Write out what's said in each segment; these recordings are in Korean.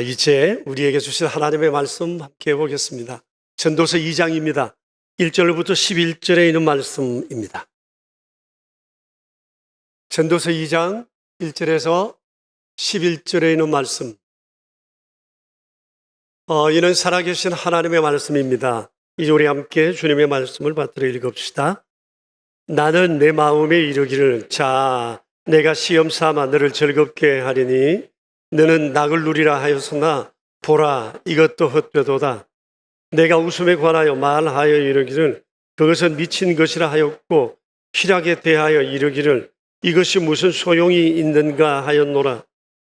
이제 우리에게 주신 하나님의 말씀 함께 해보겠습니다. 전도서 2장입니다. 1절부터 11절에 있는 말씀입니다. 전도서 2장 1절에서 11절에 있는 말씀. 이는 살아계신 하나님의 말씀입니다. 이제 우리 함께 주님의 말씀을 받들어 읽읍시다. 나는 내 마음에 이르기를 자 내가 시험 삼아 너를 즐겁게 하리니 너는 낙을 누리라 하였으나 보라 이것도 헛되도다. 내가 웃음에 관하여 말하여 이르기를 그것은 미친 것이라 하였고 희락에 대하여 이르기를 이것이 무슨 소용이 있는가 하였노라.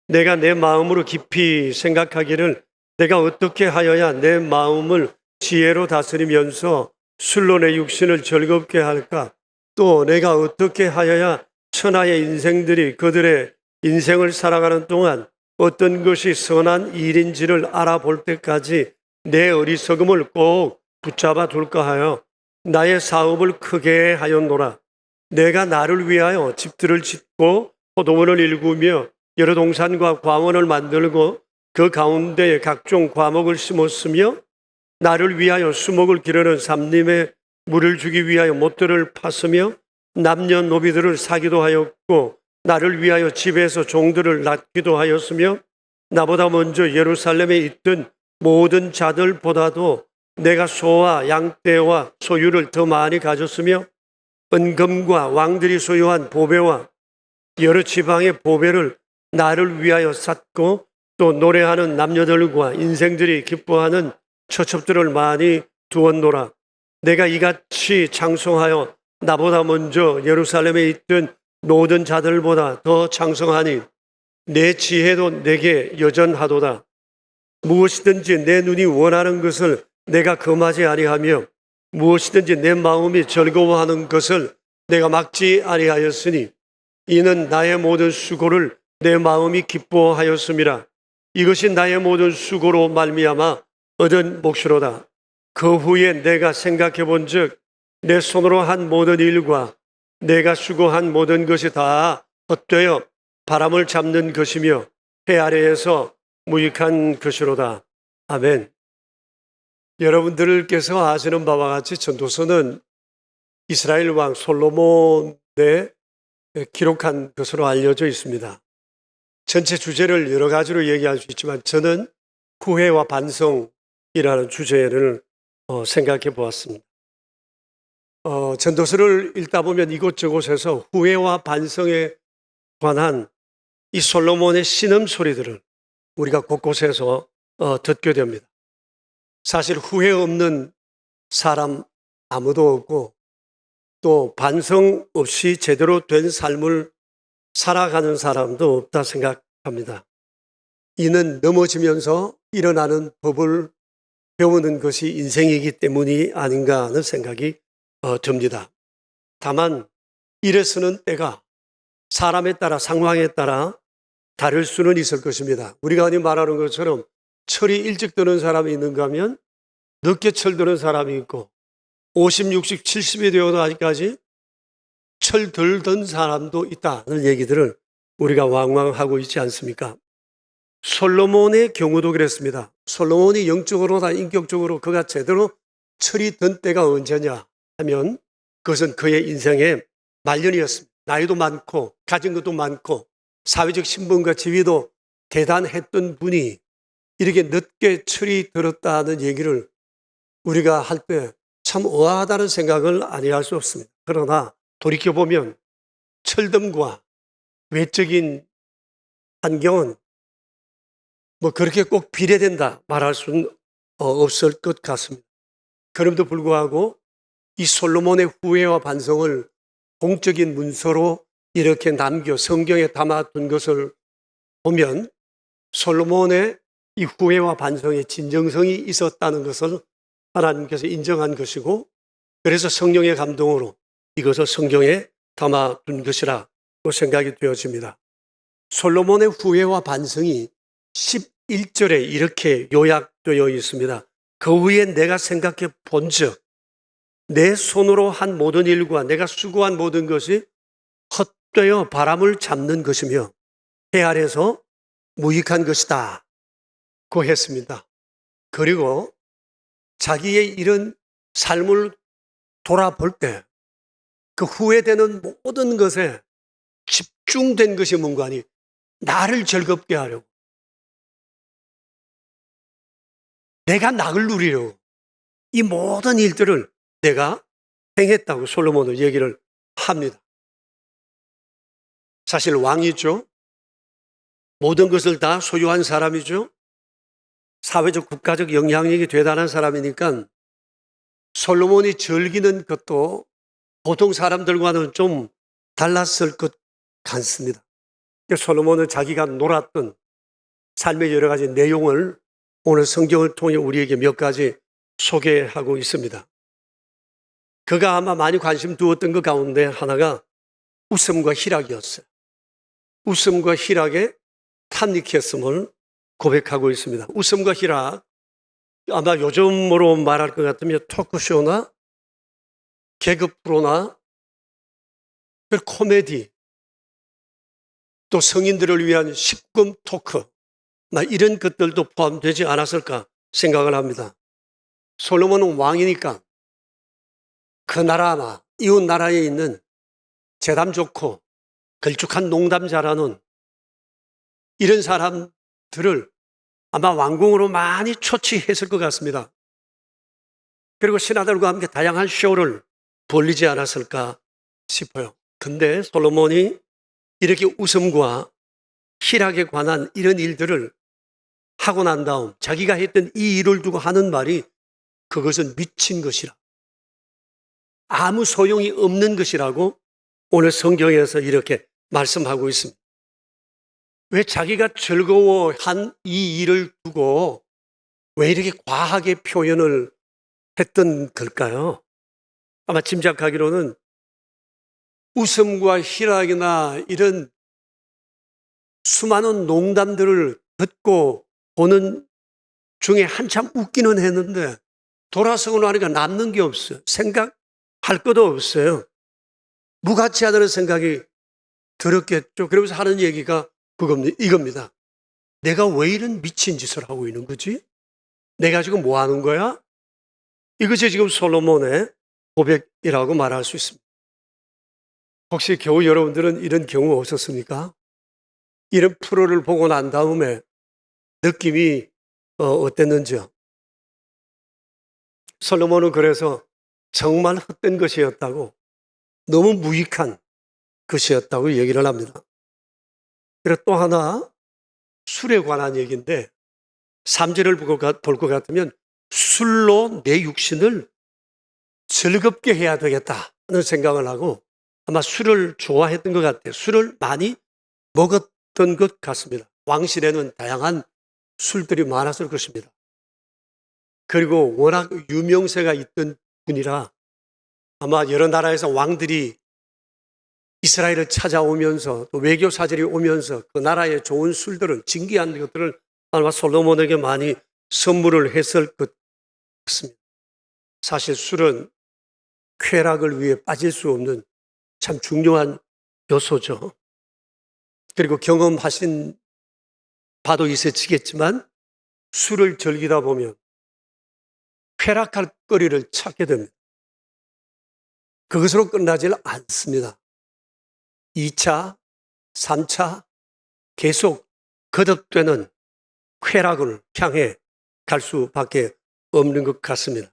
내가 내 마음으로 깊이 생각하기를 내가 어떻게 하여야 내 마음을 지혜로 다스리면서 술로 내 육신을 즐겁게 할까? 또 내가 어떻게 하여야 천하의 인생들이 그들의 인생을 살아가는 동안 어떤 것이 선한 일인지를 알아볼 때까지 내 어리석음을 꼭 붙잡아 둘까 하여 나의 사업을 크게 하였노라. 내가 나를 위하여 집들을 짓고 포도원을 일구며 여러 동산과 과원을 만들고 그 가운데에 각종 과목을 심었으며 나를 위하여 수목을 기르는 삼림에 물을 주기 위하여 못들을 팠으며 남녀노비들을 사기도 하였고 나를 위하여 집에서 종들을 낳기도 하였으며 나보다 먼저 예루살렘에 있던 모든 자들보다도 내가 소와 양떼와 소유를 더 많이 가졌으며 은금과 왕들이 소유한 보배와 여러 지방의 보배를 나를 위하여 샀고 또 노래하는 남녀들과 인생들이 기뻐하는 처첩들을 많이 두었노라. 내가 이같이 장성하여 나보다 먼저 예루살렘에 있던 모든 자들보다 더 장성하니 내 지혜도 내게 여전하도다. 무엇이든지 내 눈이 원하는 것을 내가 금하지 아니하며 무엇이든지 내 마음이 즐거워하는 것을 내가 막지 아니하였으니 이는 나의 모든 수고를 내 마음이 기뻐하였음이라. 이것이 나의 모든 수고로 말미암아 얻은 몫이로다. 그 후에 내가 생각해 본즉 내 손으로 한 모든 일과 내가 수고한 모든 것이 다 헛되어 바람을 잡는 것이며 해 아래에서 무익한 것이로다. 아멘. 여러분들께서 아시는 바와 같이 전도서는 이스라엘 왕 솔로몬의 기록한 것으로 알려져 있습니다. 전체 주제를 여러 가지로 얘기할 수 있지만 저는 후회와 반성이라는 주제를 생각해 보았습니다. 전도서를 읽다 보면 이곳저곳에서 후회와 반성에 관한 이 솔로몬의 신음소리들을 우리가 곳곳에서 듣게 됩니다. 사실 후회 없는 사람 아무도 없고 또 반성 없이 제대로 된 삶을 살아가는 사람도 없다 생각합니다. 이는 넘어지면서 일어나는 법을 배우는 것이 인생이기 때문이 아닌가 하는 생각이 듭니다. 다만 일에 쓰는 때가 사람에 따라 상황에 따라 다를 수는 있을 것입니다. 우리가 흔히 말하는 것처럼 철이 일찍 드는 사람이 있는가 하면 늦게 철드는 사람이 있고 50, 60, 70이 되어도 아직까지 철 덜 든 사람도 있다는 얘기들을 우리가 왕왕하고 있지 않습니까? 솔로몬의 경우도 그랬습니다. 솔로몬이 영적으로나 인격적으로 그가 제대로 철이 든 때가 언제냐 하면 그것은 그의 인생의 말년이었습니다. 나이도 많고 가진 것도 많고 사회적 신분과 지위도 대단했던 분이 이렇게 늦게 철이 들었다는 얘기를 우리가 할 때 참 의아하다는 생각을 아니할 수 없습니다. 그러나 돌이켜보면 철듦과 외적인 환경은 그렇게 꼭 비례된다 말할 수는 없을 것 같습니다. 그럼에도 불구하고 이 솔로몬의 후회와 반성을 공적인 문서로 이렇게 남겨 성경에 담아둔 것을 보면 솔로몬의 이 후회와 반성의 진정성이 있었다는 것을 하나님께서 인정한 것이고 그래서 성령의 감동으로 이것을 성경에 담아둔 것이라고 생각이 되어집니다. 솔로몬의 후회와 반성이 11절에 이렇게 요약되어 있습니다. 그 후에 내가 생각해 본즉 내 손으로 한 모든 일과 내가 수고한 모든 것이 헛되어 바람을 잡는 것이며 해 아래서 무익한 것이다. 구했습니다. 그리고 자기의 이런 삶을 돌아볼 때 그 후회되는 모든 것에 집중된 것이 뭔가 하니 나를 즐겁게 하려고, 내가 낙을 누리려고 이 모든 일들을 내가 행했다고 솔로몬은 얘기를 합니다. 사실 왕이죠. 모든 것을 다 소유한 사람이죠. 사회적 국가적 영향력이 대단한 사람이니까 솔로몬이 즐기는 것도 보통 사람들과는 좀 달랐을 것 같습니다. 솔로몬은 자기가 놀았던 삶의 여러 가지 내용을 오늘 성경을 통해 우리에게 몇 가지 소개하고 있습니다. 그가 아마 많이 관심 두었던 것 가운데 하나가 웃음과 희락이었어요. 웃음과 희락에 탐닉했음을 고백하고 있습니다. 웃음과 희락, 아마 요즘으로 말할 것 같으면 토크쇼나 개그 프로나 코미디, 또 성인들을 위한 식금 토크, 이런 것들도 포함되지 않았을까 생각을 합니다. 솔로몬은 왕이니까 그 나라나 이웃 나라에 있는 재담 좋고 걸쭉한 농담 잘하는 이런 사람들을 아마 왕궁으로 많이 초치했을 것 같습니다. 그리고 신하들과 함께 다양한 쇼를 벌리지 않았을까 싶어요. 근데 솔로몬이 이렇게 웃음과 희락에 관한 이런 일들을 하고 난 다음 자기가 했던 이 일을 두고 하는 말이 그것은 미친 것이라, 아무 소용이 없는 것이라고 오늘 성경에서 이렇게 말씀하고 있습니다. 왜 자기가 즐거워한 이 일을 두고 왜 이렇게 과하게 표현을 했던 걸까요? 아마 짐작하기로는 웃음과 희락이나 이런 수많은 농담들을 듣고 보는 중에 한참 웃기는 했는데 돌아서고 나니까 남는 게 없어요. 생각할 것도 없어요. 무가치 하다는 생각이 들었겠죠. 그러면서 하는 얘기가 이겁니다. 내가 왜 이런 미친 짓을 하고 있는 거지? 내가 지금 뭐 하는 거야? 이것이 지금 솔로몬의 고백이라고 말할 수 있습니다. 혹시 겨우 여러분들은 이런 경우 없었습니까? 이런 프로를 보고 난 다음에 느낌이 어땠는지요? 솔로몬은 그래서 정말 헛된 것이었다고, 너무 무익한 것이었다고 얘기를 합니다. 그리고 또 하나 술에 관한 얘기인데 3절을 볼 것 같으면 술로 내 육신을 즐겁게 해야 되겠다 하는 생각을 하고 아마 술을 좋아했던 것 같아요. 술을 많이 먹었던 것 같습니다. 왕실에는 다양한 술들이 많았을 것입니다. 그리고 워낙 유명세가 있던 분이라 아마 여러 나라에서 왕들이 이스라엘을 찾아오면서 또 외교 사절이 오면서 그 나라의 좋은 술들을, 진귀한 것들을 아마 솔로몬에게 많이 선물을 했을 것 같습니다. 사실 술은 쾌락을 위해 빠질 수 없는 참 중요한 요소죠. 그리고 경험하신 바도 있으시겠지만 술을 즐기다 보면 쾌락할 거리를 찾게 됩니다. 그것으로 끝나질 않습니다. 2차, 3차 계속 거듭되는 쾌락을 향해 갈 수밖에 없는 것 같습니다.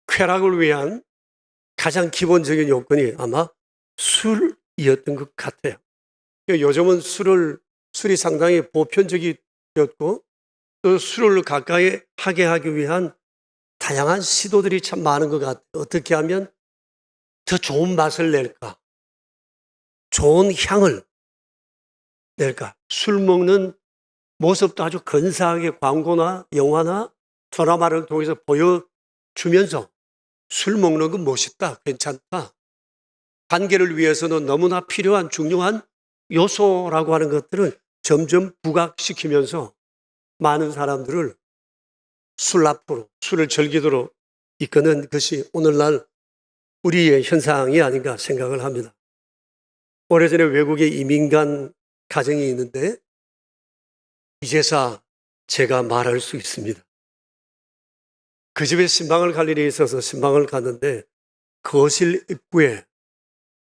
쾌락을 위한 가장 기본적인 요건이 아마 술이었던 것 같아요. 요즘은 술이 상당히 보편적이었고 또 술을 가까이 하게 하기 위한 다양한 시도들이 참 많은 것 같아요. 어떻게 하면 더 좋은 맛을 낼까? 좋은 향을 낼까? 술 먹는 모습도 아주 근사하게 광고나 영화나 드라마를 통해서 보여주면서 술 먹는 건 멋있다, 괜찮다. 관계를 위해서는 너무나 필요한 중요한 요소라고 하는 것들은 점점 부각시키면서 많은 사람들을 술 앞으로, 술을 즐기도록 이끄는 것이 오늘날 우리의 현상이 아닌가 생각을 합니다. 오래전에 외국에 이민 간 가정이 있는데 이제사 제가 말할 수 있습니다. 그 집에 신방을 갈 일이 있어서 신방을 갔는데 거실 입구에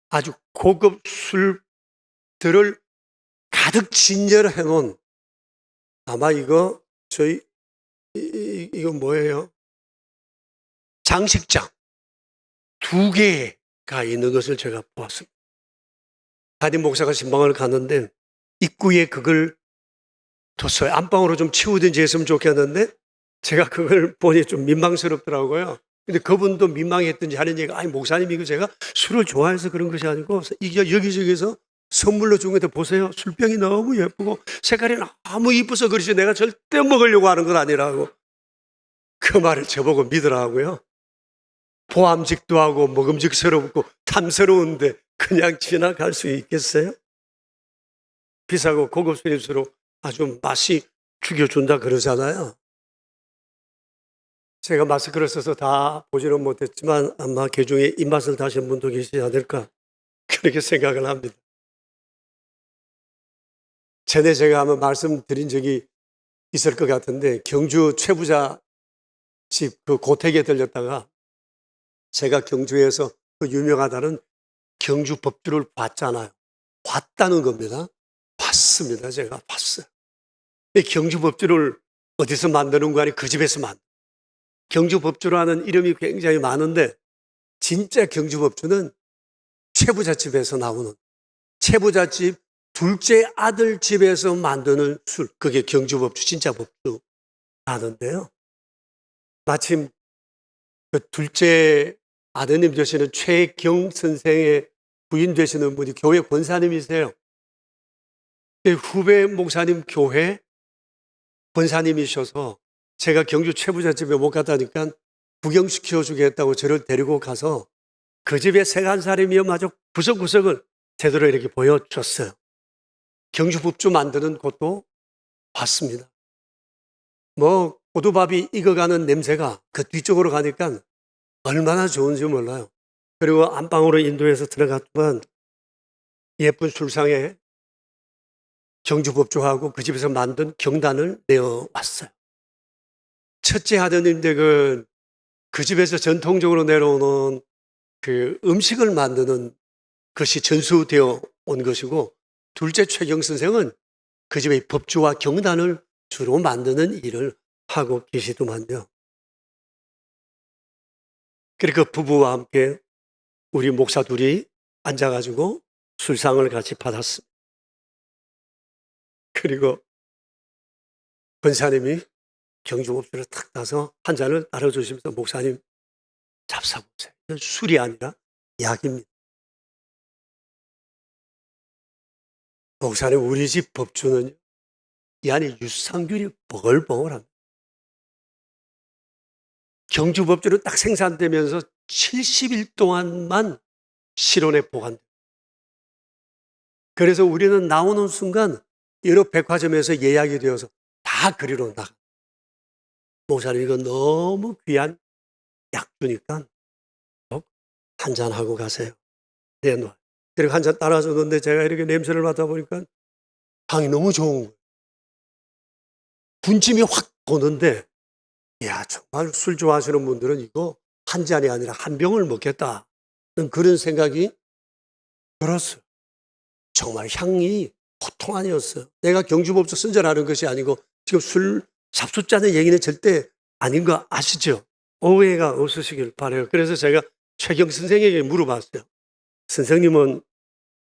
아주 고급 술들을 가득 진열해 놓은, 아마 이거 저희 이거 뭐예요? 장식장 두 개가 있는 것을 제가 보았습니다. 담임 목사가 신방을 갔는데 입구에 그걸 뒀어요. 안방으로 좀 치우든지 했으면 좋겠는데 제가 그걸 보니 좀 민망스럽더라고요. 근데 그분도 민망했든지 하는 얘기가, 아니 목사님 이거 제가 술을 좋아해서 그런 것이 아니고 이게 여기저기서 선물로 준 건데 보세요. 술병이 너무 예쁘고 색깔이 너무 이뻐서 그러지 내가 절대 먹으려고 하는 건 아니라고. 그 말을 저보고 믿으라고요. 보암직도 하고 먹음직스럽고 탐스러운데 그냥 지나갈 수 있겠어요? 비싸고 고급 술일수록 아주 맛이 죽여준다 그러잖아요. 제가 마스크를 써서 다 보지는 못했지만 아마 개중에 입맛을 다신 분도 계시지 않을까 그렇게 생각을 합니다. 전에 제가 한번 말씀드린 적이 있을 것 같은데 경주 최부자 집 그 고택에 들렸다가 제가 경주에서 그 유명하다는 경주 법주를 봤잖아요. 봤다는 겁니다. 봤습니다. 제가 봤어요. 이 경주 법주를 어디서 만드는 거 아니 그 집에서 경주 법주라는 이름이 굉장히 많은데 진짜 경주 법주는 최부자 집에서 나오는, 최부자 집 둘째 아들 집에서 만드는 술, 그게 경주 법주, 진짜 법주라는데요. 마침 그 둘째 아드님 되시는 최경 선생의 부인 되시는 분이 교회 권사님이세요. 후배 목사님 교회 권사님이셔서 제가 경주 최부자 집에 못 갔다니까 구경시켜 주겠다고 저를 데리고 가서 그 집의 생한살이며 마저 구석구석을 제대로 이렇게 보여줬어요. 경주 법주 만드는 곳도 봤습니다. 고두밥이 익어가는 냄새가 그 뒤쪽으로 가니까 얼마나 좋은지 몰라요. 그리고 안방으로 인도해서 들어갔더만 예쁜 술상에 경주 법주하고 그 집에서 만든 경단을 내어왔어요. 첫째 아드님 댁은 그 집에서 전통적으로 내려오는 그 음식을 만드는 것이 전수되어 온 것이고, 둘째 최경 선생은 그 집의 법주와 경단을 주로 만드는 일을 하고 계시더만요. 그리고 그 부부와 함께 우리 목사 둘이 앉아가지고 술상을 같이 받았습니다. 그리고 권사님이 경주법주를 탁 따서 한 잔을 따라주시면서 목사님 잡숴보세요. 이건 술이 아니라 약입니다. 목사님 우리 집 법주는 이 안에 유산균이 버글버글합니다. 경주법주는 딱 생산되면서 70일 동안만 실온에 보관돼요. 그래서 우리는 나오는 순간 여러 백화점에서 예약이 되어서 다 그리로 나가. 목사님 이거 너무 귀한 약주니까 꼭 한잔하고 가세요. 내놔. 그리고 한 잔 따라줬는데 제가 이렇게 냄새를 맡아보니까 향이 너무 좋은 거예요. 군침이 확 도는데, 이야, 정말 술 좋아하시는 분들은 이거 한 잔이 아니라 한 병을 먹겠다는 그런 생각이 들었어요. 정말 향이 보통 아니었어요. 내가 경주법주 선전하는 것이 아니고 지금 술 잡숫자는 얘기는 절대 아닌 거 아시죠? 오해가 없으시길 바라요. 그래서 제가 최경 선생에게 물어봤어요. 선생님은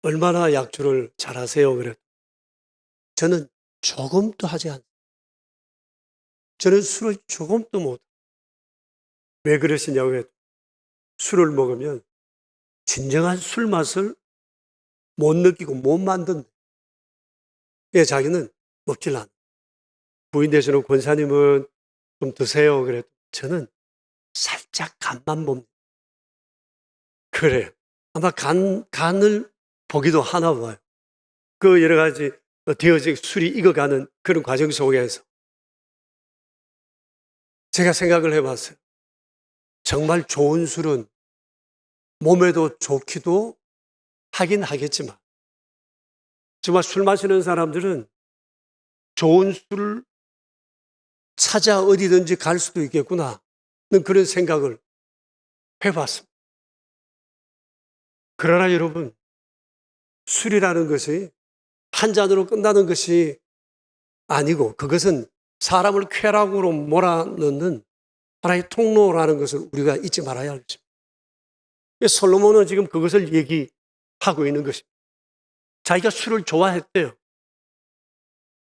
얼마나 약주를 잘하세요? 그래. 저는 조금도 하지 않습니다. 저는 술을 조금도 못. 왜 그러시냐고 해도 술을 먹으면 진정한 술 맛을 못 느끼고 못 만든다. 예, 자기는 먹질 않아. 부인 되시는 권사님은 좀 드세요. 그래. 저는 살짝 간만 봅니다. 그래요. 아마 간을 보기도 하나 봐요. 그 여러 가지 되어진 술이 익어가는 그런 과정 속에서 제가 생각을 해봤어요. 정말 좋은 술은 몸에도 좋기도 하긴 하겠지만 정말 술 마시는 사람들은 좋은 술 찾아 어디든지 갈 수도 있겠구나 는 그런 생각을 해봤습니다. 그러나 여러분, 술이라는 것이 한 잔으로 끝나는 것이 아니고 그것은 사람을 쾌락으로 몰아넣는 하나의 통로라는 것을 우리가 잊지 말아야 할 것입니다. 솔로몬은 지금 그것을 얘기하고 있는 것입니다. 자기가 술을 좋아했대요.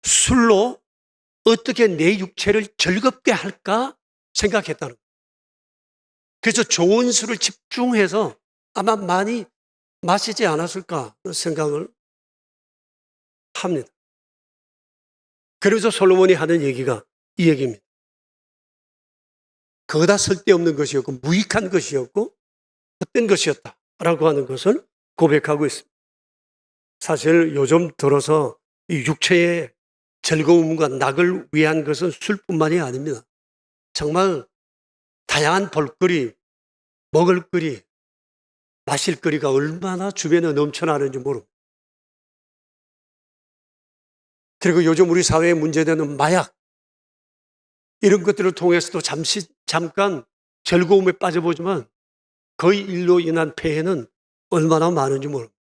술로 어떻게 내 육체를 즐겁게 할까 생각했다는 거예요. 그래서 좋은 술을 집중해서 아마 많이 마시지 않았을까 생각을 합니다. 그래서 솔로몬이 하는 얘기가 이 얘기입니다. 그거 다 쓸데없는 것이었고 무익한 것이었고 헛된 것이었다라고 하는 것을 고백하고 있습니다. 사실 요즘 들어서 이 육체의 즐거움과 낙을 위한 것은 술뿐만이 아닙니다. 정말 다양한 볼거리, 먹을거리, 마실거리가 얼마나 주변에 넘쳐나는지 모릅니다. 그리고 요즘 우리 사회에 문제되는 마약, 이런 것들을 통해서도 잠깐 즐거움에 빠져보지만 그 일로 인한 폐해는 얼마나 많은지 모릅니다.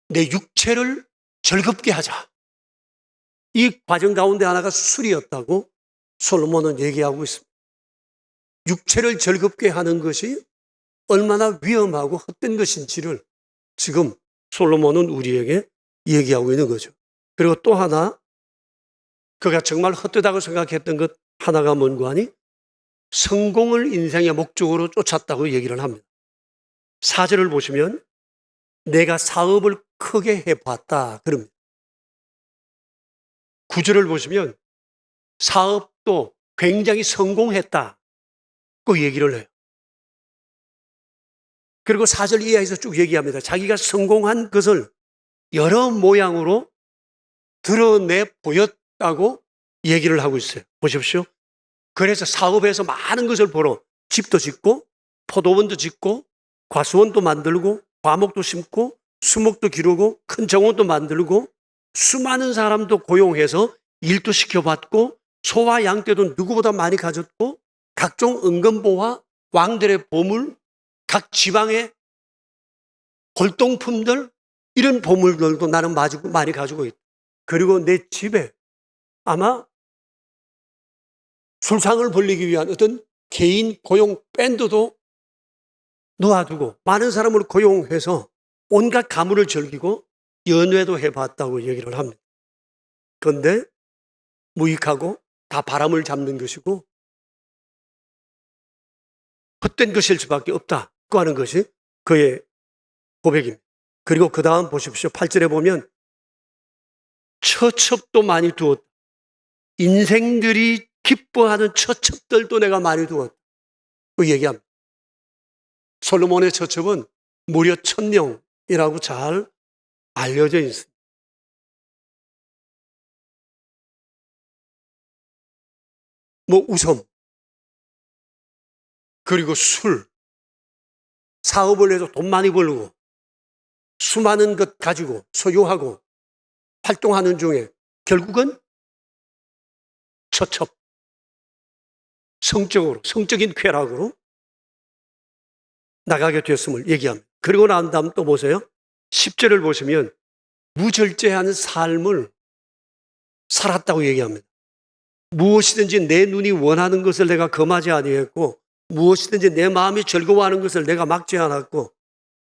내 육체를 즐겁게 하자. 이 과정 가운데 하나가 술이었다고 솔로몬은 얘기하고 있습니다. 육체를 즐겁게 하는 것이 얼마나 위험하고 헛된 것인지를 지금 솔로몬은 우리에게 얘기하고 있는 거죠. 그리고 또 하나, 그가 정말 헛되다고 생각했던 것 하나가 뭔가 하니 성공을 인생의 목적으로 쫓았다고 얘기를 합니다. 4절을 보시면 내가 사업을 크게 해봤다 그럽니다. 9절을 보시면 사업도 굉장히 성공했다고 얘기를 해요. 그리고 4절 이하에서 쭉 얘기합니다. 자기가 성공한 것을 여러 모양으로 드러내 보였다고 얘기를 하고 있어요. 보십시오. 그래서 사업에서 많은 것을 보러 집도 짓고 포도원도 짓고 과수원도 만들고 과목도 심고 수목도 기르고 큰 정원도 만들고 수많은 사람도 고용해서 일도 시켜봤고 소와 양떼도 누구보다 많이 가졌고 각종 은금보화, 왕들의 보물, 각 지방의 골동품들, 이런 보물들도 나는 많이 가지고 있다. 그리고 내 집에 아마 술상을 벌리기 위한 어떤 개인 고용 밴드도 놓아두고 많은 사람을 고용해서 온갖 가물을 즐기고 연회도 해봤다고 얘기를 합니다. 그런데 무익하고 다 바람을 잡는 것이고 헛된 것일 수밖에 없다고 하는 것이 그의 고백입니다. 그리고 그 다음 보십시오. 8절에 보면 처첩도 많이 두었다. 인생들이 기뻐하는 처첩들도 내가 많이 두었다. 그 얘기합니다. 솔로몬의 처첩은 무려 1000명이라고 잘 알려져 있습니다. 우선 그리고 술, 사업을 해서 돈 많이 벌고 수많은 것 가지고 소유하고 활동하는 중에 결국은 처첩, 성적인 쾌락으로 나가게 되었음을 얘기합니다. 그리고 난 다음 또 보세요. 10절을 보시면 무절제한 삶을 살았다고 얘기합니다. 무엇이든지 내 눈이 원하는 것을 내가 금하지 아니했고 무엇이든지 내 마음이 즐거워하는 것을 내가 막지 않았고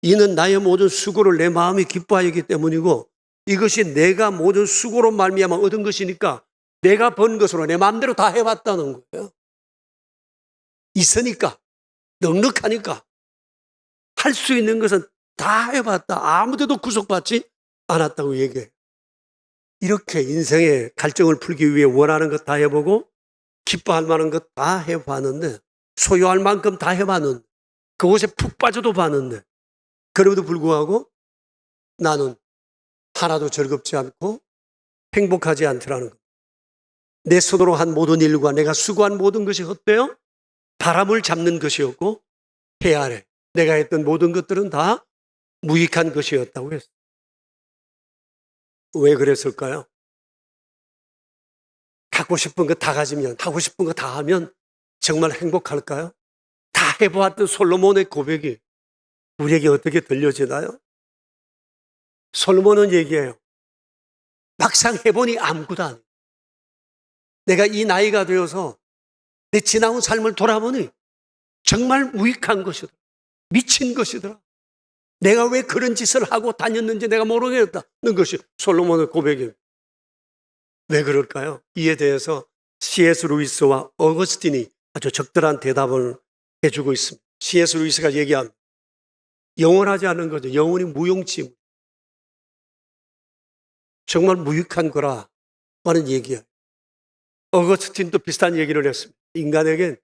이는 나의 모든 수고를 내 마음이 기뻐하였기 때문이고 이것이 내가 모든 수고로 말미암아 얻은 것이니까 내가 번 것으로 내 마음대로 다 해봤다는 거예요. 있으니까, 넉넉하니까 할 수 있는 것은 다 해봤다. 아무데도 구속받지 않았다고 얘기해요. 이렇게 인생의 갈증을 풀기 위해 원하는 것 다 해보고 기뻐할 만한 것 다 해봤는데 소유할 만큼 다 해봤는데 그곳에 푹 빠져도 봤는데 그럼에도 불구하고 나는 하나도 즐겁지 않고 행복하지 않더라는 것. 내 손으로 한 모든 일과 내가 수고한 모든 것이 헛되어 바람을 잡는 것이었고 해 아래 내가 했던 모든 것들은 다 무익한 것이었다고 했어요. 왜 그랬을까요? 갖고 싶은 거 다 가지면, 하고 싶은 거 다 하면 정말 행복할까요? 다 해보았던 솔로몬의 고백이 우리에게 어떻게 들려지나요? 솔로몬은 얘기해요. 막상 해보니 아무것도 아니에요. 내가 이 나이가 되어서 내 지나온 삶을 돌아보니 정말 무익한 것이더라. 미친 것이더라. 내가 왜 그런 짓을 하고 다녔는지 내가 모르겠다는 것이 솔로몬의 고백입니다. 왜 그럴까요? 이에 대해서 C.S. 루이스와 어거스틴이 아주 적절한 대답을 해주고 있습니다. C.S. 루이스가 얘기합니다. 영원하지 않은 거죠. 영원히 무용지물. 정말 무익한 거라 하는 얘기예요. 어거스틴도 비슷한 얘기를 했습니다. 인간에겐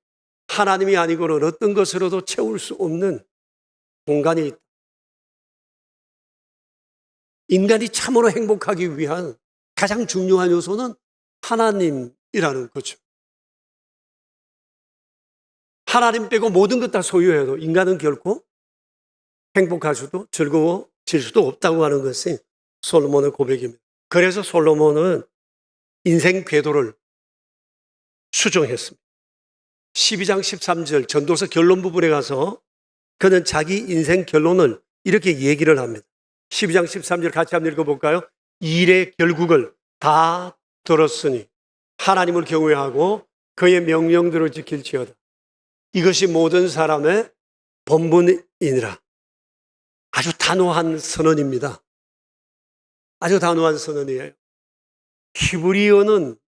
하나님이 아니고는 어떤 것으로도 채울 수 없는 공간이 있다. 인간이 참으로 행복하기 위한 가장 중요한 요소는 하나님이라는 거죠. 하나님 빼고 모든 것 다 소유해도 인간은 결코 행복할 수도 즐거워질 수도 없다고 하는 것이 솔로몬의 고백입니다. 그래서 솔로몬은 인생 궤도를 수정했습니다. 12장 13절 전도서 결론 부분에 가서 그는 자기 인생 결론을 이렇게 얘기를 합니다. 12장 13절 같이 한번 읽어볼까요? 일의 결국을 다 들었으니 하나님을 경외하고 그의 명령대로 지킬지어다. 이것이 모든 사람의 본분이니라. 아주 단호한 선언입니다. 아주 단호한 선언이에요. 히브리어는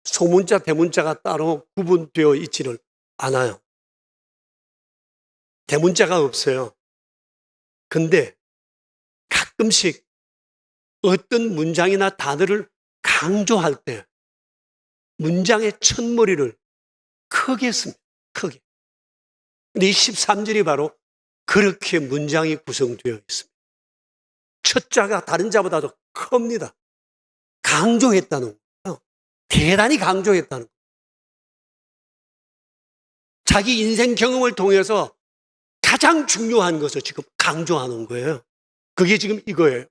소문자, 대문자가 따로 구분되어 있지를 않아요. 대문자가 없어요. 근데 가끔씩 어떤 문장이나 단어를 강조할 때 문장의 첫머리를 크게 씁니다. 크게. 근데 이 13절이 바로 그렇게 문장이 구성되어 있습니다. 첫 자가 다른 자보다 더 큽니다. 강조했다는 거예요. 대단히 강조했다는 거예요. 자기 인생 경험을 통해서 가장 중요한 것을 지금 강조하는 거예요. 그게 지금 이거예요.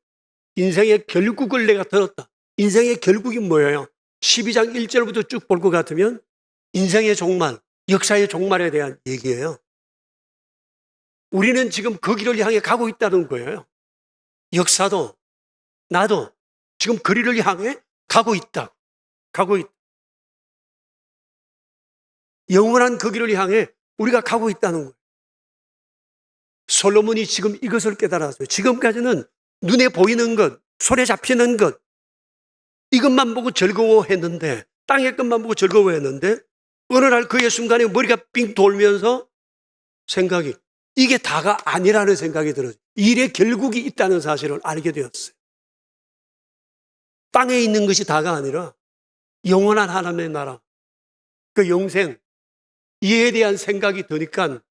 인생의 결국을 내가 들었다. 인생의 결국이 뭐예요? 12장 1절부터 쭉 볼 것 같으면 인생의 종말, 역사의 종말에 대한 얘기예요. 우리는 지금 그 길을 향해 가고 있다는 거예요. 역사도 나도 지금 그 길을 향해 가고 있다. 가고 있다. 영원한 그 길을 향해 우리가 가고 있다는 거예요. 솔로몬이 지금 이것을 깨달았어요. 지금까지는 눈에 보이는 것, 손에 잡히는 것, 이것만 보고 즐거워했는데, 땅의 것만 보고 즐거워했는데 어느 날 그의 순간에 머리가 빙 돌면서 생각이 이게 다가 아니라는 생각이 들어요. 일의 결국이 있다는 사실을 알게 되었어요. 땅에 있는 것이 다가 아니라 영원한 하나님의 나라, 그 영생, 이에 대한 생각이 드니까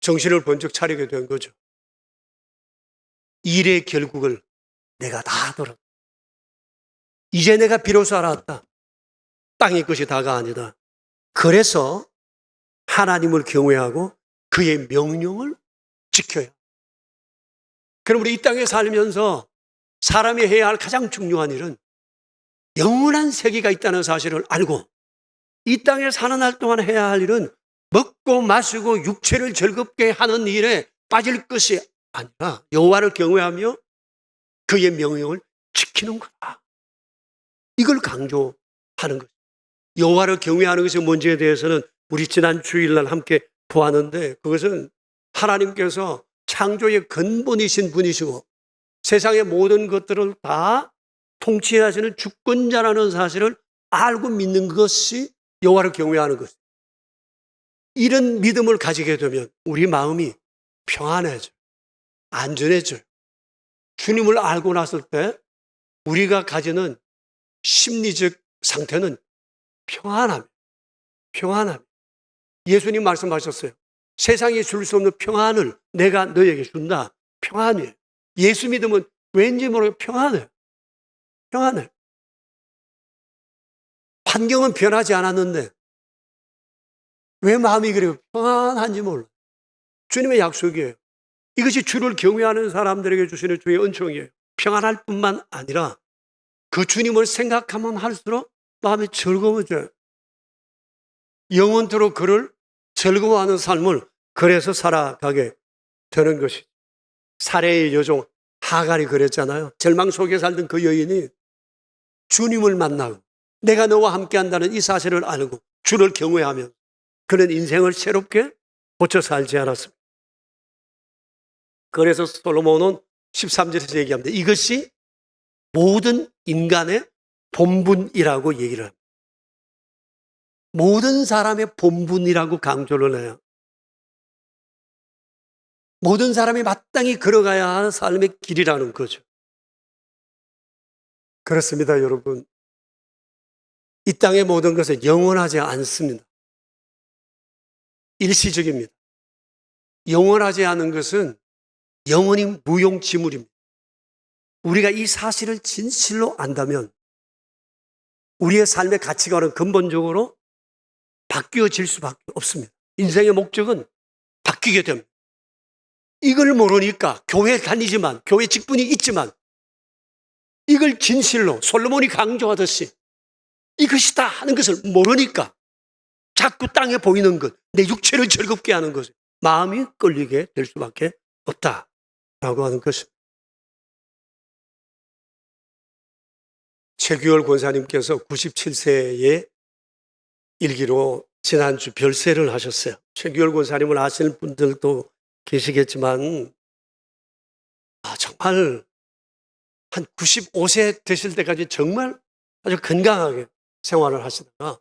정신을 번쩍 차리게 된 거죠. 일의 결국을 내가 다 들었다. 이제 내가 비로소 알았다. 땅의 것이 다가 아니다. 그래서 하나님을 경외하고 그의 명령을 지켜야 합니다. 그럼 우리 이 땅에 살면서 사람이 해야 할 가장 중요한 일은 영원한 세계가 있다는 사실을 알고 이 땅에 사는 날 동안 해야 할 일은 먹고 마시고 육체를 즐겁게 하는 일에 빠질 것이 아니라 여호와를 경외하며 그의 명령을 지키는 거다. 이걸 강조하는 거죠. 여호와를 경외하는 것이 뭔지에 대해서는 우리 지난 주일날 함께 보았는데 그것은 하나님께서 창조의 근본이신 분이시고 세상의 모든 것들을 다 통치하시는 주권자라는 사실을 알고 믿는 것이 여호와를 경외하는 것입니다. 이런 믿음을 가지게 되면 우리 마음이 평안해져요. 안전해져요. 주님을 알고 났을 때 우리가 가지는 심리적 상태는 평안함. 예수님 말씀하셨어요. 세상에 줄 수 없는 평안을 내가 너에게 준다. 평안이에요. 예수 믿으면 왠지 모르게 평안해요. 환경은 변하지 않았는데 왜 마음이 그래요? 평안한지 몰라요. 주님의 약속이에요. 이것이 주를 경외하는 사람들에게 주시는 주의 은총이에요. 평안할 뿐만 아니라 그 주님을 생각하면 할수록 마음이 즐거워져요. 영원토록 그를 즐거워하는 삶을 그래서 살아가게 되는 것이죠. 사례의 여종 하갈이 그랬잖아요. 절망 속에 살던 그 여인이 주님을 만나고 내가 너와 함께한다는 이 사실을 알고 주를 경외하며 그는 인생을 새롭게 고쳐 살지 않았습니다. 그래서 솔로몬은 13절에서 얘기합니다. 이것이 모든 인간의 본분이라고 얘기를 합니다. 모든 사람의 본분이라고 강조를 해요. 모든 사람이 마땅히 걸어가야 하는 삶의 길이라는 거죠. 그렇습니다, 여러분. 이 땅의 모든 것은 영원하지 않습니다. 일시적입니다. 영원하지 않은 것은 영원히 무용지물입니다. 우리가 이 사실을 진실로 안다면 우리의 삶의 가치관은 근본적으로 바뀌어질 수밖에 없습니다. 인생의 목적은 바뀌게 됩니다. 이걸 모르니까 교회 다니지만 교회 직분이 있지만 이걸 진실로 솔로몬이 강조하듯이 이것이다 하는 것을 모르니까 자꾸 땅에 보이는 것, 내 육체를 즐겁게 하는 것, 마음이 끌리게 될 수밖에 없다라고 하는 것입니다. 최규열 권사님께서 97세의 일기로 지난주 별세를 하셨어요. 최규열 권사님을 아시는 분들도 계시겠지만 정말 한 95세 되실 때까지 정말 아주 건강하게 생활을 하시다가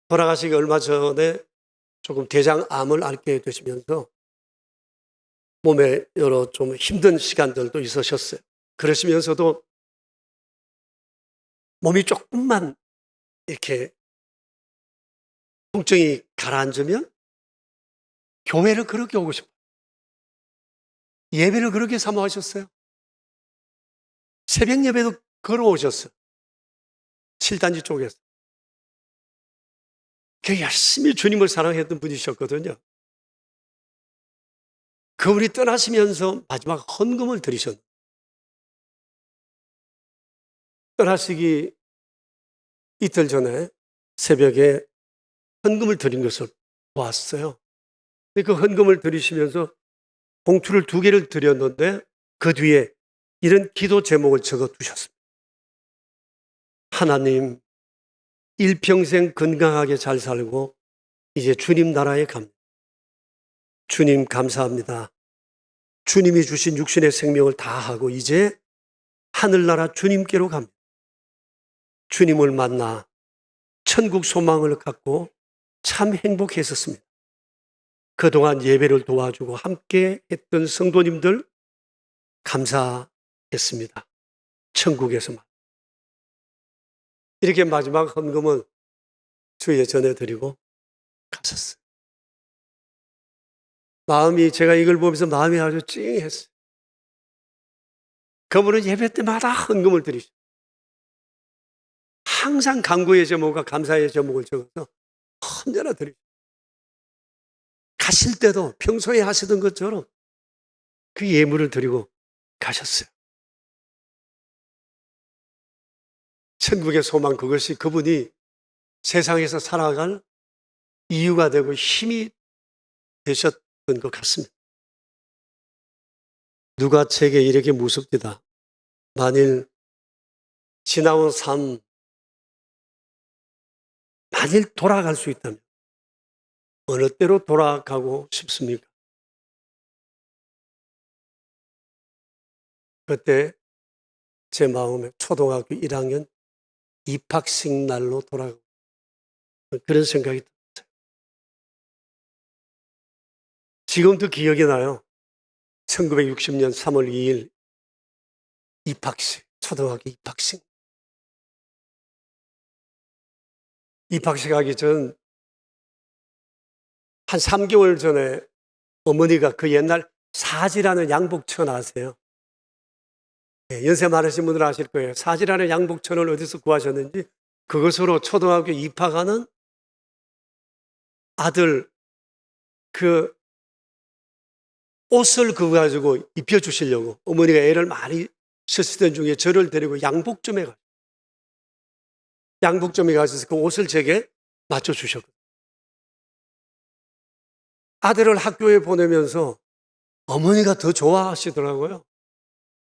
돌아가시기 얼마 전에 조금 대장암을 앓게 되시면서 몸에 여러 좀 힘든 시간들도 있으셨어요. 그러시면서도 몸이 조금만 이렇게 통증이 가라앉으면 교회를 그렇게 오고 싶어요. 예배를 그렇게 사모하셨어요. 새벽 예배도 걸어오셨어요. 7단지 쪽에서. 그 열심히 주님을 사랑했던 분이셨거든요. 그분이 떠나시면서 마지막 헌금을 드리셨는데 떠나시기 이틀 전에 새벽에 헌금을 드린 것을 보았어요. 그 헌금을 드리시면서 봉투를 2개를 드렸는데 그 뒤에 이런 기도 제목을 적어 두셨습니다. 하나님, 일평생 건강하게 잘 살고 이제 주님 나라에 갑니다. 주님 감사합니다. 주님이 주신 육신의 생명을 다하고 이제 하늘나라 주님께로 갑니다. 주님을 만나 천국 소망을 갖고 참 행복했었습니다. 그동안 예배를 도와주고 함께 했던 성도님들 감사했습니다. 천국에서만. 이렇게 마지막 헌금은 주에 전해드리고 가셨어요. 마음이, 제가 이걸 보면서 마음이 아주 찡했어요. 그분은 예배 때마다 헌금을 드리죠. 항상 간구의 제목과 감사의 제목을 적어서 언제나 드리죠. 가실 때도 평소에 하시던 것처럼 그 예물을 드리고 가셨어요. 천국의 소망, 그것이 그분이 세상에서 살아갈 이유가 되고 힘이 되셨던 것 같습니다. 누가 제게 이렇게 무섭디다. 만일 지나온 삶, 만일 돌아갈 수 있다면 어느 때로 돌아가고 싶습니까? 그때 제 마음에 초등학교 1학년 입학식 날로 돌아가고 그런 생각이 들었어요. 지금도 기억이 나요. 1960년 3월 2일 입학식, 초등학교 입학식. 입학식 하기 전 한 3개월 전에 어머니가 그 옛날 사지라는 양복천 아세요? 연세 많으신 분들 아실 거예요. 사지라는 양복천을 어디서 구하셨는지 그것으로 초등학교 입학하는 아들 그 옷을 그거 가지고 입혀주시려고 어머니가 애를 많이 쓰시던 중에 저를 데리고 양복점에 가요. 양복점에 가셔서 그 옷을 제게 맞춰주셨거든요. 아들을 학교에 보내면서 어머니가 더 좋아하시더라고요.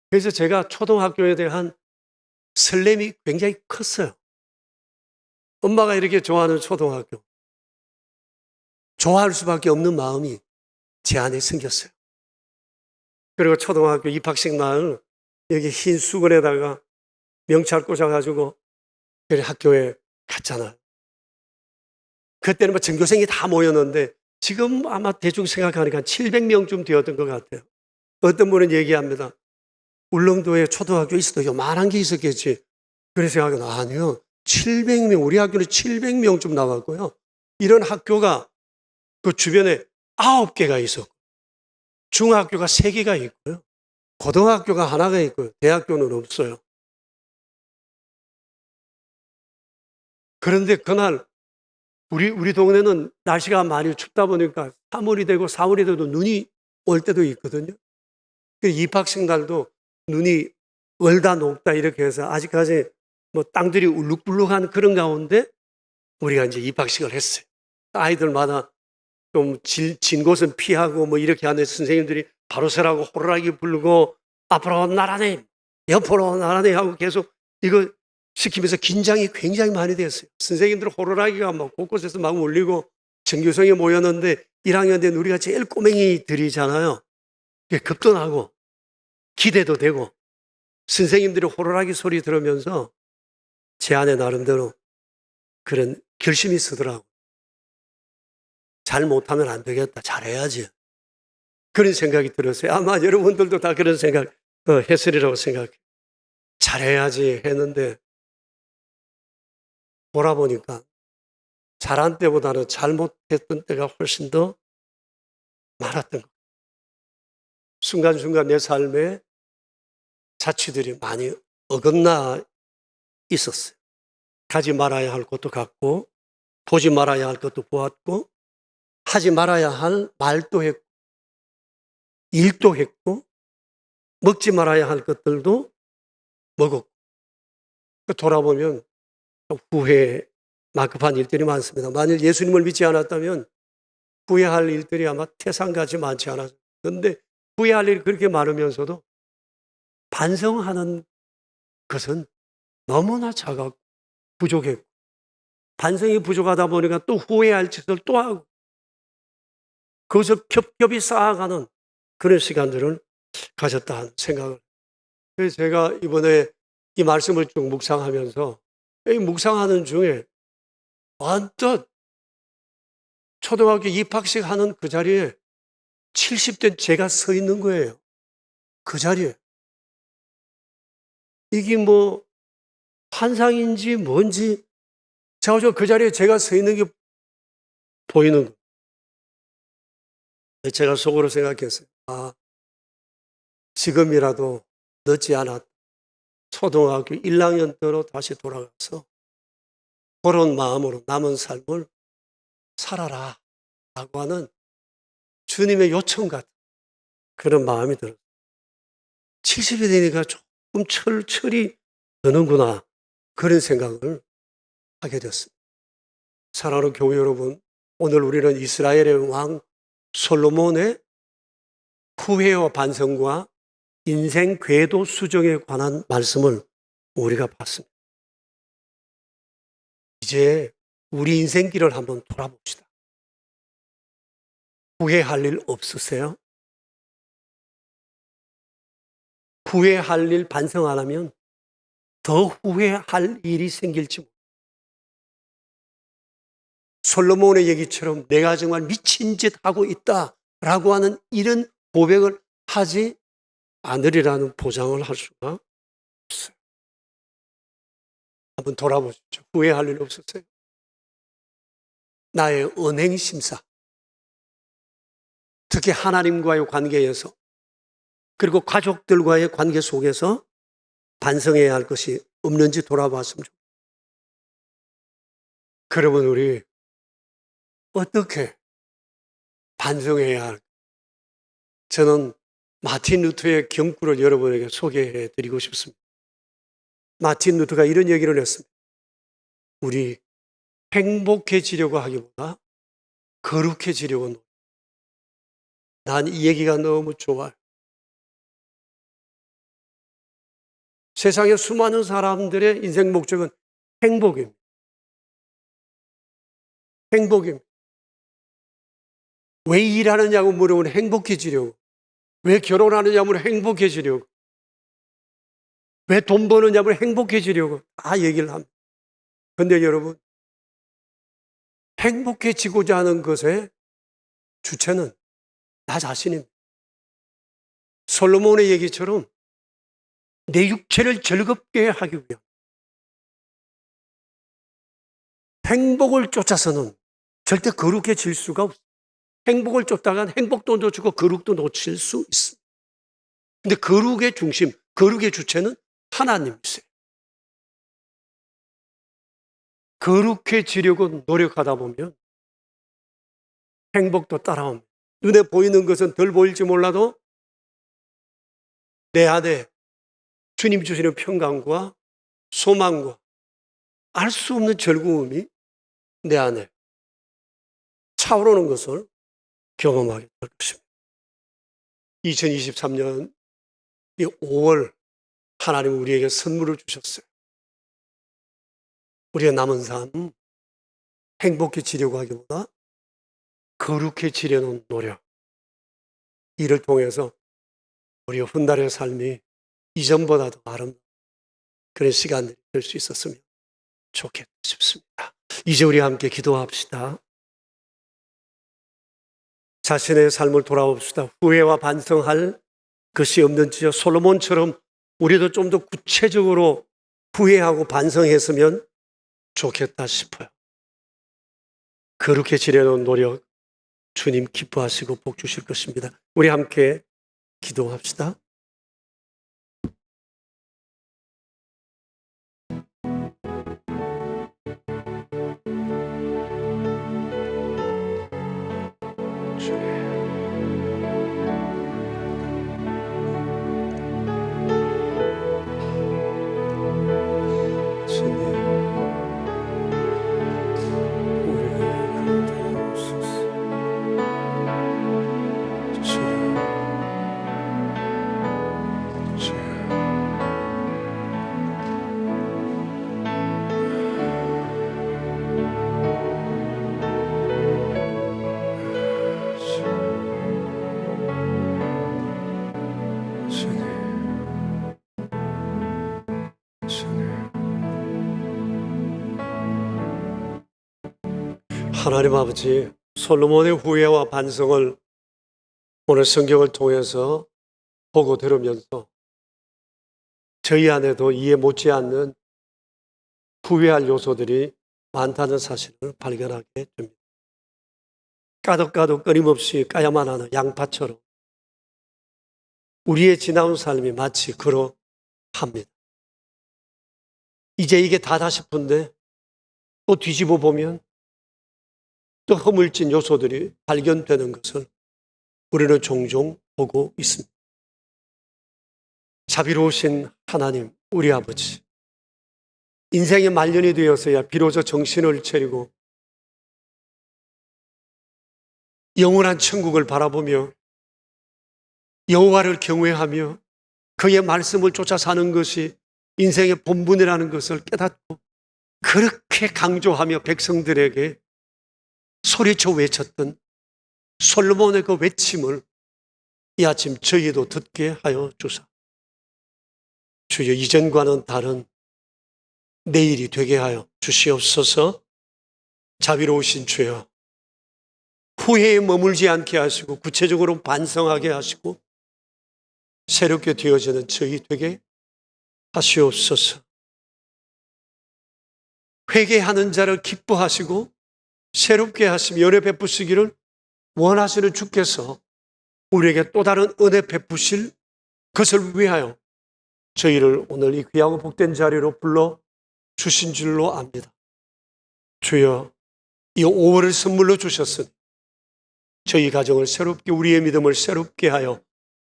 그래서 제가 초등학교에 대한 설렘이 굉장히 컸어요. 엄마가 이렇게 좋아하는 초등학교. 좋아할 수밖에 없는 마음이 제 안에 생겼어요. 그리고 초등학교 입학식 날 여기 흰 수건에다가 명찰 꽂아가지고 학교에 갔잖아요. 그때는 뭐 전교생이 다 모였는데 지금 아마 대충 생각하니까 700명쯤 되었던 것 같아요. 어떤 분은 얘기합니다. 울릉도에 초등학교 있어도 요만한 게 있었겠지. 그래서 생각하면 아니요. 700명, 우리 학교는 700명쯤 나왔고요. 이런 학교가 그 주변에 9개가 있었고 중학교가 3개가 있고요. 고등학교가 하나가 있고요. 대학교는 없어요. 그런데 그날 우리 동네는 날씨가 많이 춥다 보니까 3월이 되고 4월이 돼도 눈이 올 때도 있거든요. 입학식 날도 눈이 얼다 녹다 이렇게 해서 아직까지 뭐 땅들이 울룩불룩한 그런 가운데 우리가 이제 입학식을 했어요. 아이들마다 좀 진 곳은 피하고 뭐 이렇게 하는 선생님들이 바로 서라고 호루라기 불고 앞으로 나라네 옆으로 나라네 하고 계속 이거 시키면서 긴장이 굉장히 많이 됐어요. 선생님들 호루라기가 막 곳곳에서 막 울리고 전교생이 모였는데 1학년 된 우리가 제일 꼬맹이들이잖아요. 겁도 나고 기대도 되고 선생님들이 호루라기 소리 들으면서 제 안에 나름대로 그런 결심이 서더라고요. 잘 못하면 안 되겠다. 잘해야지. 그런 생각이 들었어요. 아마 여러분들도 다 그런 생각 했으리라고 생각해요. 잘해야지 했는데 돌아보니까 잘한 때보다는 잘못했던 때가 훨씬 더 많았던 거예요. 순간순간 내 삶에 자취들이 많이 어긋나 있었어요. 가지 말아야 할 것도 갔고 보지 말아야 할 것도 보았고 하지 말아야 할 말도 했고 일도 했고 먹지 말아야 할 것들도 먹었고 돌아보면 후회 막급한 일들이 많습니다. 만일 예수님을 믿지 않았다면 후회할 일들이 아마 태산같이 많지 않았어요. 그런데 후회할 일이 그렇게 많으면서도 반성하는 것은 너무나 작았고 부족했고 반성이 부족하다 보니까 또 후회할 짓을 또 하고 그것을 겹겹이 쌓아가는 그런 시간들을 가졌다 하는 생각을. 그래서 제가 이번에 이 말씀을 쭉 묵상하면서 이 묵상하는 중에 완전 초등학교 입학식 하는 그 자리에 70대 제가 서 있는 거예요. 그 자리에. 이게 뭐 환상인지 뭔지 그 자리에 제가 서 있는 게 보이는 거예요. 제가 속으로 생각했어요. 아, 지금이라도 늦지 않았다. 초등학교 1학년 때로 다시 돌아가서 그런 마음으로 남은 삶을 살아라 라고 하는 주님의 요청 같은 그런 마음이 들어요. 70이 되니까 조금 철이 드는구나 그런 생각을 하게 됐습니다. 사랑하는 교회 여러분, 오늘 우리는 이스라엘의 왕 솔로몬의 후회와 반성과 인생 궤도 수정에 관한 말씀을 우리가 봤습니다. 이제 우리 인생길을 한번 돌아봅시다. 후회할 일 없으세요? 후회할 일 반성 안 하면 더 후회할 일이 생길지 모릅니다. 솔로몬의 얘기처럼 내가 정말 미친 짓 하고 있다라고 하는 이런 고백을 하지 않으리라는 보장을 할 수가 없어요. 한번 돌아보십시오. 후회할 일 없으세요? 나의 언행 심사, 특히 하나님과의 관계에서 그리고 가족들과의 관계 속에서 반성해야 할 것이 없는지 돌아봤으면 좋겠습니다. 그러면 우리 어떻게 반성해야 할까? 저는 마틴 루터의 경구를 여러분에게 소개해 드리고 싶습니다. 마틴 루터가 이런 얘기를 했습니다. 우리 행복해지려고 하기보다 거룩해지려고. 난 이 얘기가 너무 좋아요. 세상에 수많은 사람들의 인생 목적은 행복입니다. 행복입니다. 왜 일하느냐고 물으면 행복해지려고. 왜 결혼하느냐 면 행복해지려고. 왜 돈 버느냐 면 행복해지려고. 다 얘기를 합니다. 그런데 여러분, 행복해지고자 하는 것의 주체는 나 자신입니다. 솔로몬의 얘기처럼 내 육체를 즐겁게 하기 위한 행복을 쫓아서는 절대 거룩해질 수가 없어요. 행복을 쫓다간 행복도 놓치고 거룩도 놓칠 수 있습니다. 근데 거룩의 중심, 거룩의 주체는 하나님이세요. 거룩해지려고 노력하다 보면 행복도 따라옵니다. 눈에 보이는 것은 덜 보일지 몰라도 내 안에 주님 주시는 평강과 소망과 알 수 없는 즐거움이 내 안에 차오르는 것을 경험하게 될 것입니다. 2023년 이 5월 하나님은 우리에게 선물을 주셨어요. 우리의 남은 삶 행복해지려고 하기보다 거룩해지려는 노력, 이를 통해서 우리의 훗날의 삶이 이전보다도 아름다운 그런 시간들이 될 수 있었으면 좋겠다 싶습니다. 이제 우리 함께 기도합시다. 자신의 삶을 돌아봅시다. 후회와 반성할 것이 없는지요. 솔로몬처럼 우리도 좀 더 구체적으로 후회하고 반성했으면 좋겠다 싶어요. 거룩해지려는 노력 주님 기뻐하시고 복 주실 것입니다. 우리 함께 기도합시다. 하나님 아버지, 솔로몬의 후회와 반성을 오늘 성경을 통해서 보고 들으면서 저희 안에도 이해 못지않는 후회할 요소들이 많다는 사실을 발견하게 됩니다. 까덕까덕 끊임없이 까야만 하는 양파처럼 우리의 지나온 삶이 마치 그러합니다. 이제 이게 다다 싶은데 또 뒤집어 보면 또 허물진 요소들이 발견되는 것을 우리는 종종 보고 있습니다. 자비로우신 하나님, 우리 아버지, 인생의 말년이 되어서야 비로소 정신을 차리고 영원한 천국을 바라보며 여호와를 경외하며 그의 말씀을 쫓아 사는 것이 인생의 본분이라는 것을 깨닫고 그렇게 강조하며 백성들에게 소리쳐 외쳤던 솔로몬의 그 외침을 이 아침 저희도 듣게 하여 주사. 주여, 이전과는 다른 내일이 되게 하여 주시옵소서. 자비로우신 주여, 후회에 머물지 않게 하시고 구체적으로 반성하게 하시고 새롭게 되어지는 저희 되게 하시옵소서. 회개하는 자를 기뻐하시고 새롭게 하시며 은혜 베푸시기를 원하시는 주께서 우리에게 또 다른 은혜 베푸실 것을 위하여 저희를 오늘 이 귀하고 복된 자리로 불러 주신 줄로 압니다. 주여, 이 5월을 선물로 주셨으니 저희 가정을 새롭게, 우리의 믿음을 새롭게 하여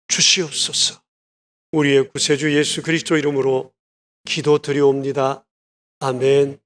주시옵소서. 우리의 구세주 예수 그리스도 이름으로 기도드리옵니다. 아멘.